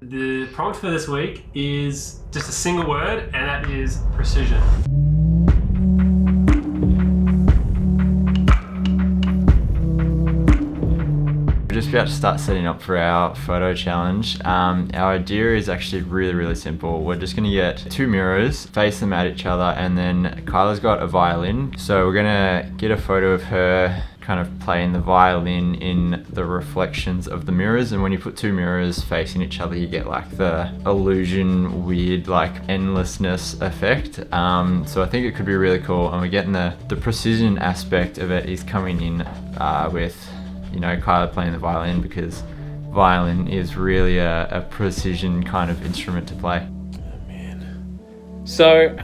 The prompt for this week is just a single word, and that is precision. We're just about to start setting up for our photo challenge. Our idea is actually really simple. We're just gonna get two mirrors, face them at each other, and then Kyla's got a violin. So we're gonna get a photo of her kind of playing the violin in the reflections of the mirrors, and when you put two mirrors facing each other, you get like the illusion, weird like endlessness effect. So I think it could be really cool, and we're getting the precision aspect of it is coming in with, you know, Kyla playing the violin, because violin is really a precision kind of instrument to play. Oh man. So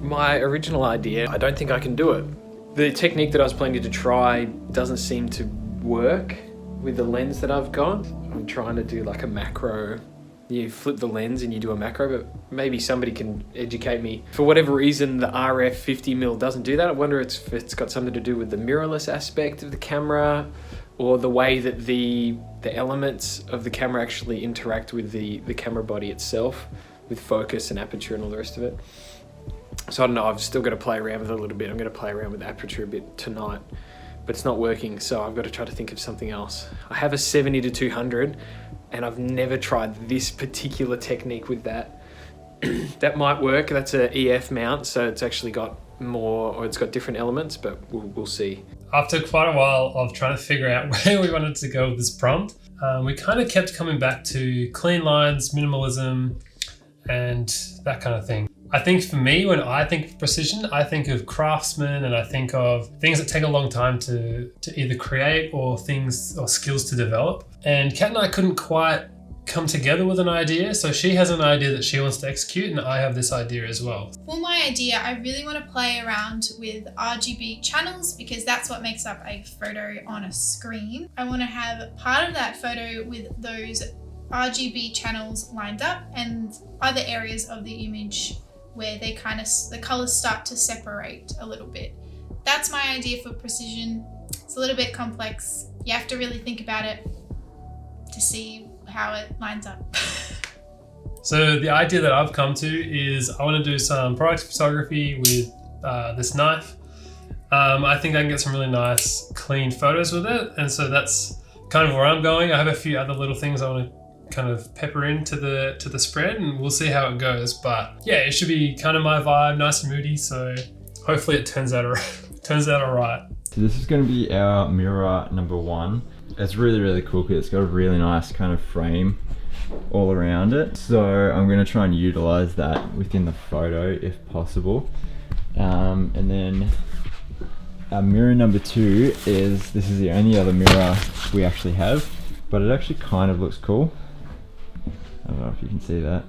my original idea, I don't think I can do it. The technique that I was planning to try doesn't seem to work with the lens that I've got. I'm trying to do like a macro. You flip the lens and you do a macro, but maybe somebody can educate me. For whatever reason, the RF 50mm doesn't do that. I wonder if it's got something to do with the mirrorless aspect of the camera, or the way that the elements of the camera actually interact with the camera body itself, with focus and aperture and all the rest of it. So I don't know, I've still got to play around with it a little bit. I'm going to play around with aperture a bit tonight, but it's not working, so I've got to try to think of something else. I have a 70-200, and I've never tried this particular technique with that. That might work. That's an EF mount, so it's actually got more, or it's got different elements, but we'll see. After quite a while of trying to figure out where we wanted to go with this prompt, we kind of kept coming back to clean lines, minimalism, and that kind of thing. I think for me, when I think of precision, I think of craftsmen, and I think of things that take a long time to either create or things or skills to develop. And Kat and I couldn't quite come together with an idea. So she has an idea that she wants to execute, and I have this idea as well. For my idea, I really want to play around with Rgb channels, because that's what makes up a photo on a screen. I want to have part of that photo with those Rgb channels lined up, and other areas of the image where they the colors start to separate a little bit. That's my idea for precision. It's a little bit complex. You have to really think about it to see how it lines up. So the idea that I've come to is I want to do some product photography with this knife. I think I can get some really nice clean photos with it, and so that's kind of where I'm going. I have a few other little things I want to kind of pepper into the spread, and we'll see how it goes. But yeah, it should be kind of my vibe, nice and moody, so hopefully it turns out all right. So this is going to be our mirror number one. It's really cool because it's got a really nice kind of frame all around it. So I'm going to try and utilize that within the photo if possible. And then our mirror number two this is the only other mirror we actually have, but it actually kind of looks cool. I don't know if you can see that.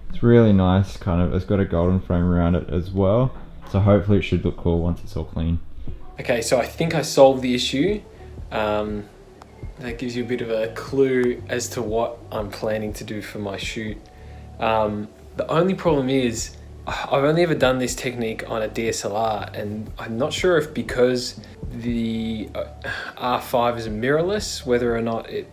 It's really nice, it's got a golden frame around it as well. So hopefully it should look cool once it's all clean. Okay, so I think I solved the issue. That gives you a bit of a clue as to what I'm planning to do for my shoot. The only problem is I've only ever done this technique on a DSLR, and I'm not sure if because the R5 is mirrorless, whether or not it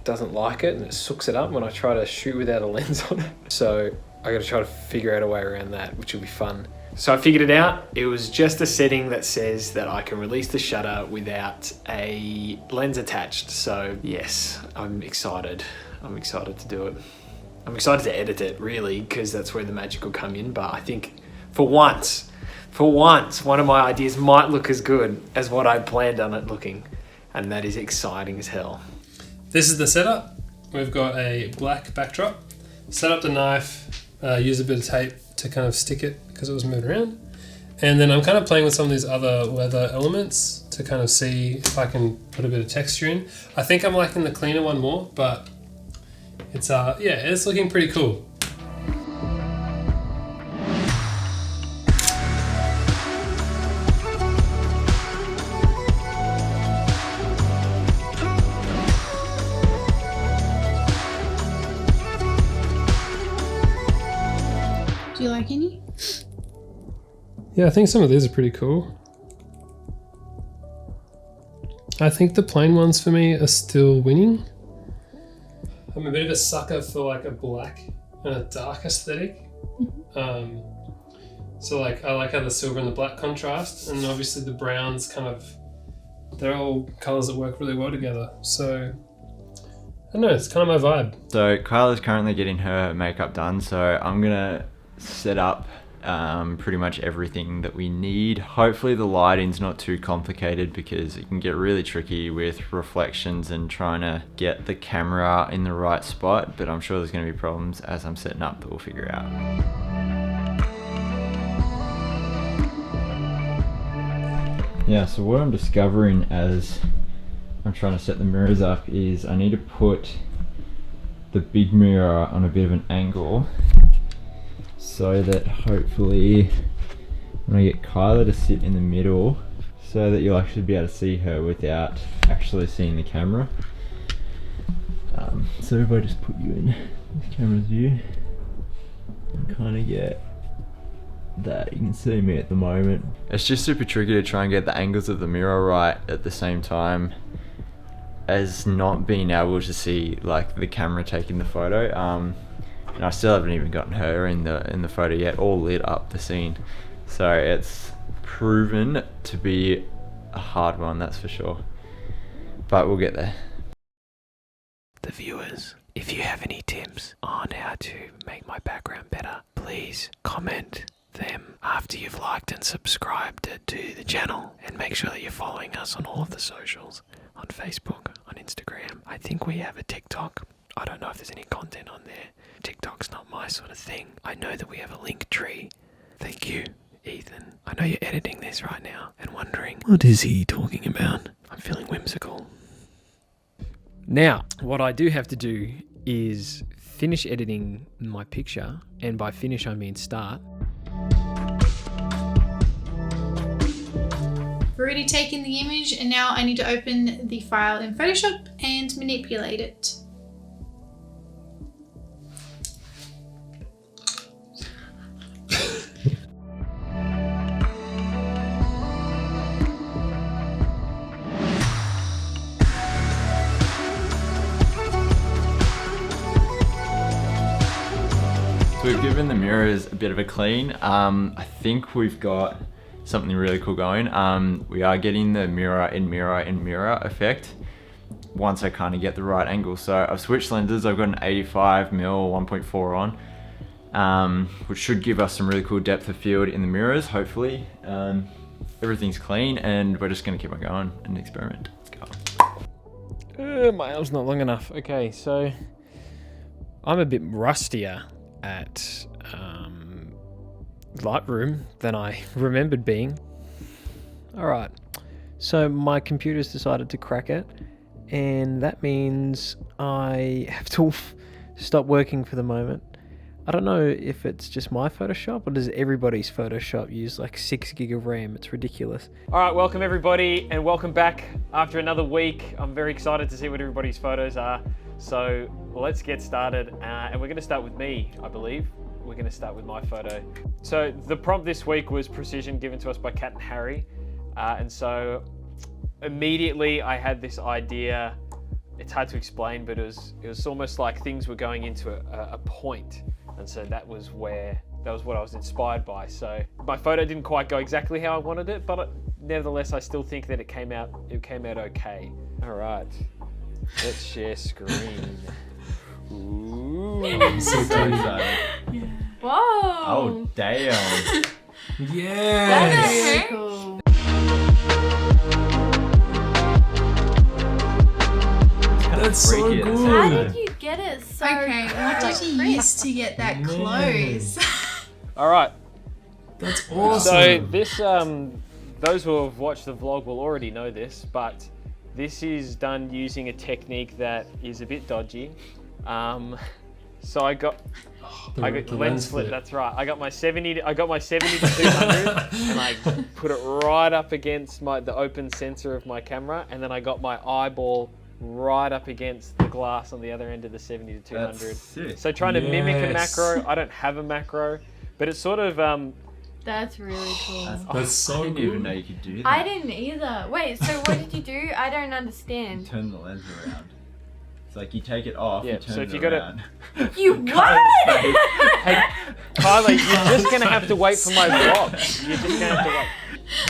doesn't like it and it sucks it up when I try to shoot without a lens on it. So I got to try to figure out a way around that, which will be fun. So I figured it out. It was just a setting that says that I can release the shutter without a lens attached. So yes, I'm excited. I'm excited to do it. I'm excited to edit it, really, because that's where the magic will come in. But I think for once, one of my ideas might look as good as what I planned on it looking. And that is exciting as hell. This is the setup. We've got a black backdrop. Set up the knife, use a bit of tape to kind of stick it because it was moved around. And then I'm kind of playing with some of these other leather elements to kind of see if I can put a bit of texture in. I think I'm liking the cleaner one more, but it's it's looking pretty cool. Do you like any? Yeah, I think some of these are pretty cool. I think the plain ones for me are still winning. I'm a bit of a sucker for like a black and a dark aesthetic. So like I like how the silver and the black contrast, and obviously the browns they're all colours that work really well together. So I don't know, it's kind of my vibe. So Kyla's currently getting her makeup done, so I'm gonna set up pretty much everything that we need. Hopefully the lighting's not too complicated because it can get really tricky with reflections and trying to get the camera in the right spot, but I'm sure there's going to be problems as I'm setting up that we'll figure out. Yeah, so what I'm discovering as I'm trying to set the mirrors up is I need to put the big mirror on a bit of an angle so that hopefully when I get Kyla to sit in the middle so that you'll actually be able to see her without actually seeing the camera. So if I just put you in this camera's view and kind of get that, you can see me at the moment. It's just super tricky to try and get the angles of the mirror right at the same time as not being able to see like the camera taking the photo. And I still haven't even gotten her in the photo yet, all lit up the scene. So it's proven to be a hard one, that's for sure. But we'll get there. The viewers, if you have any tips on how to make my background better, please comment them after you've liked and subscribed to the channel, and make sure that you're following us on all of the socials, on Facebook, on Instagram. I think we have a TikTok. I don't know if there's any content on there. TikTok's not my sort of thing. I know that we have a link tree. Thank you, Ethan. I know you're editing this right now and wondering, what is he talking about? I'm feeling whimsical. Now, what I do have to do is finish editing my picture, and by finish I mean start. I've already taken the image, and now I need to open the file in Photoshop and manipulate it. So we've given the mirrors a bit of a clean. I think we've got something really cool going. We are getting the mirror in mirror effect once I kind of get the right angle. So I've switched lenses. I've got an 85mm 1.4 on, which should give us some really cool depth of field in the mirrors, hopefully. Everything's clean, and we're just gonna keep on going and experiment. Let's go. My arm's not long enough. Okay, so I'm a bit rustier at Lightroom than I remembered being. Alright, so my computer's decided to crack it, and that means I have to stop working for the moment. I don't know if it's just my Photoshop, or does everybody's Photoshop use like 6 gig of RAM? It's ridiculous. Alright, welcome everybody, and welcome back after another week. I'm very excited to see what everybody's photos are. So let's get started, and we're going to start with me, I believe. We're going to start with my photo. So the prompt this week was precision, given to us by Kat and Harry, and so immediately I had this idea. It's hard to explain, but it was almost like things were going into a point, and so that was what I was inspired by. So my photo didn't quite go exactly how I wanted it, but nevertheless I still think that it came out okay. All right. Let's share screen. Ooh, I'm so excited. Whoa! Oh, damn. That is Yes. so cool. That's so freaky at the same How good. did you get it so Okay, what did you crisp? use to get that Man. close? All right. That's So awesome. this, those who have watched the vlog will already know this, but this is done using a technique that is a bit dodgy. So I got the lens flip. That's right. I got my 70 to 200, and I put it right up against the open sensor of my camera, and then I got my eyeball right up against the glass on the other end of the 70 to 200. That's sick. So trying to mimic a Yes. macro. I don't have a macro, but it's sort of That's really cool. That's so I didn't good. even know you could do that. I didn't either. Wait, so what did you do? I don't You understand. turn the lens around. It's like you take it off, Yeah, you turn so it if you gotta- around. You what? Hey, Kyla, you're just gonna have to wait for my vlog. You're just gonna have to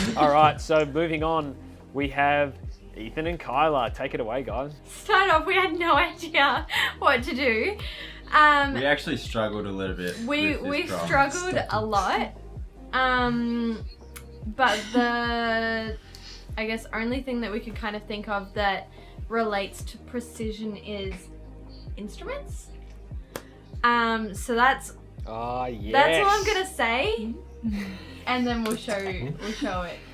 wait. All right, so moving on, we have Ethan and Kyla. Take it away, guys. Start off, we had no idea what to do. We actually struggled a little bit. We with this prompt. struggled a lot. But the, I guess, only thing that we could kind of think of that relates to precision is instruments. So that's Ah, yes. that's all I'm gonna say, and then we'll show it.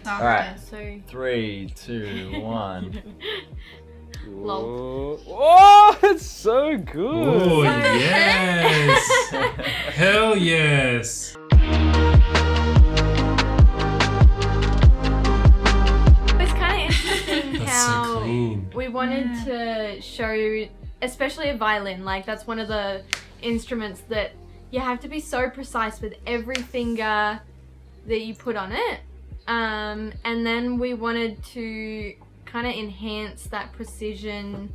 All right. So 3, 2, 1. Lol. Oh, that's so good. Oh, yes. Hell yes. it's kind of interesting That's so how clean. we wanted to show, especially a violin. Like that's one of the instruments that you have to be so precise with every finger that you put on it. And then we wanted to kind of enhance that precision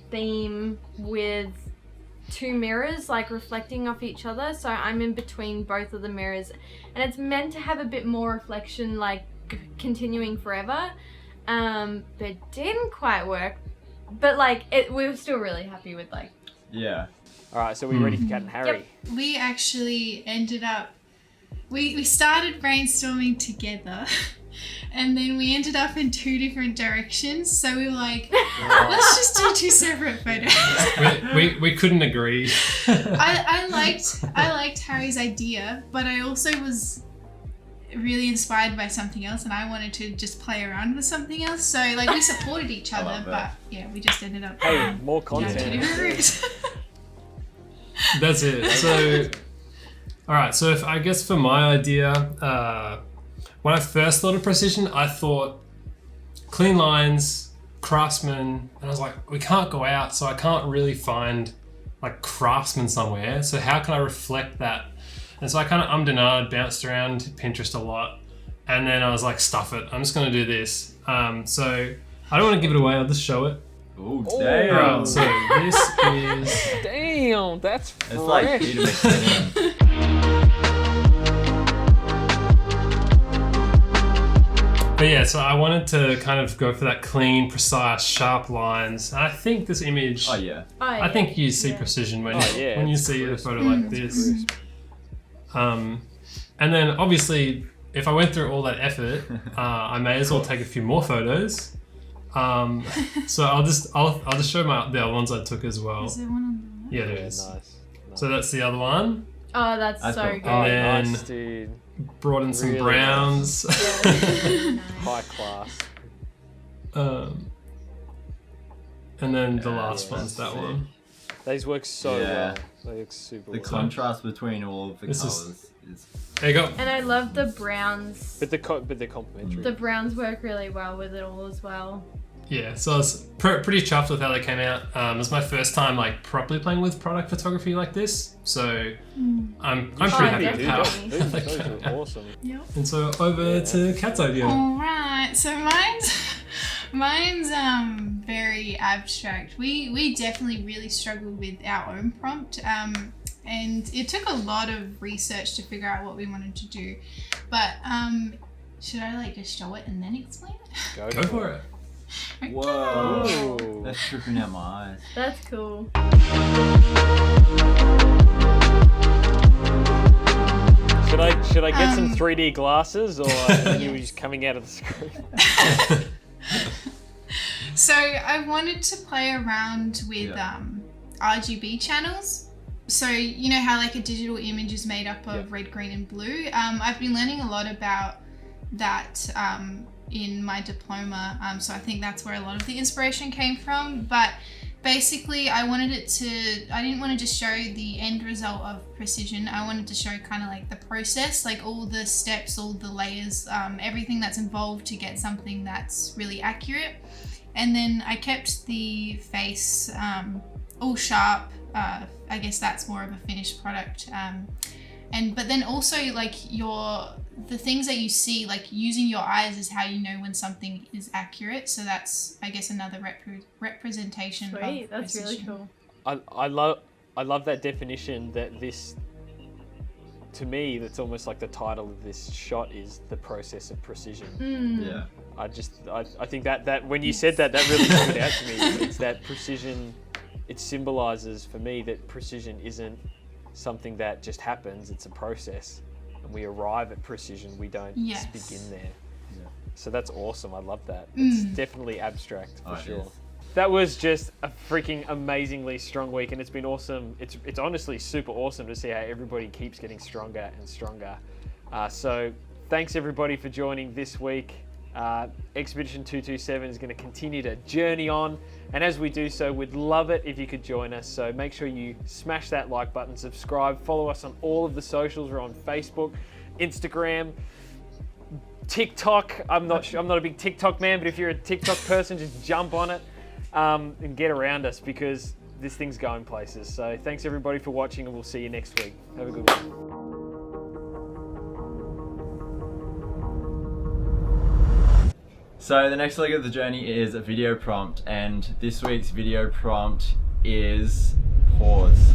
theme with two mirrors like reflecting off each other. So I'm in between both of the mirrors, and it's meant to have a bit more reflection, like continuing forever. But it didn't quite work. But like we were still really happy with like. Yeah. All right, so we're ready for Cat and Harry. We actually ended up, we started brainstorming together and then we ended up in two different directions. So we were like, let's just do two separate photos. We couldn't agree. I liked Harry's idea, but I also was really inspired by something else and I wanted to just play around with something else. So like we supported each other, love but that. yeah, we just ended up Hey, more down two content. different routes. That's it. So, all right. So, if I guess for my idea, when I first thought of precision, I thought clean lines, craftsman, and I was like, we can't go out, so I can't really find like craftsman somewhere. So how can I reflect that? And so I kind of ummed and ahed, bounced around Pinterest a lot, and then I was like, stuff it. I'm just gonna do this. So I don't want to give it away. I'll just show it. Oh, Oh. damn. All right. So this is. Damn, that's fresh. It's like Peter McKinnon. But yeah, so I wanted to kind of go for that clean, precise, sharp lines. And I think this image, Oh, yeah. Oh, I yeah. think you see Yeah. precision when, Oh, yeah, when you it's see crisp. a photo like this. And then obviously, if I went through all that effort, I may as well take a few more photos. So I'll just show the other ones I took as well. Is there one on the Yeah, there Yeah, is. nice. So that's the other one. Oh, that's That's so cool. good. Oh, And nice, dude. Brought in some Really browns. Nice. High class. And then the Yeah, last yeah, one's that's that sick. one. These work so Yeah. well. They look super The well. contrast between all of the This is- colours is... There you go. And I love the browns. But they're complimentary. The browns work really well with it all as well. Yeah, so I was pretty chuffed with how they came out. It was my first time like properly playing with product photography like this, so I'm pretty happy yeah, with how. definitely. Those are awesome. And so over to Kat's idea. All right, so mine's very abstract. We definitely really struggled with our own prompt, and it took a lot of research to figure out what we wanted to do. But should I like just show it and then explain it? Go for it. Whoa. Whoa. That's tripping out my eyes. That's cool. Should I get some 3D glasses, or are you just coming out of the screen? So I wanted to play around with RGB channels. So you know how like a digital image is made up of red, green and blue? I've been learning a lot about that in my diploma. So I think that's where a lot of the inspiration came from. But basically I didn't want to just show the end result of precision. I wanted to show kind of like the process, like all the steps, all the layers, everything that's involved to get something that's really accurate. And then I kept the face all sharp. I guess that's more of a finished product. And but then also like the things that you see, like using your eyes is how you know when something is accurate. So that's, I guess, another representation Sweet, of that's really precision. cool. I love that definition, that this, to me, that's almost like the title of this shot is the process of precision. Yeah. I think that when you said that really stood out to me. It's that precision. It symbolizes for me that precision isn't something that just happens. It's a process, and we arrive at precision. We don't just begin there. Yeah. So that's awesome. I love that. It's definitely abstract for it sure. is. That was just a freaking amazingly strong week, and it's been awesome. It's honestly super awesome to see how everybody keeps getting stronger and stronger. So thanks everybody for joining this week. Expedition 227 is going to continue to journey on, and as we do so, we'd love it if you could join us. So make sure you smash that like button, subscribe, follow us on all of the socials. We're on Facebook, Instagram, TikTok. I'm not a big TikTok man, but if you're a TikTok person, just jump on it and get around us, because this thing's going places. So thanks everybody for watching, and we'll see you next week. Have a good one. So the next leg of the journey is a video prompt, and this week's video prompt is pause.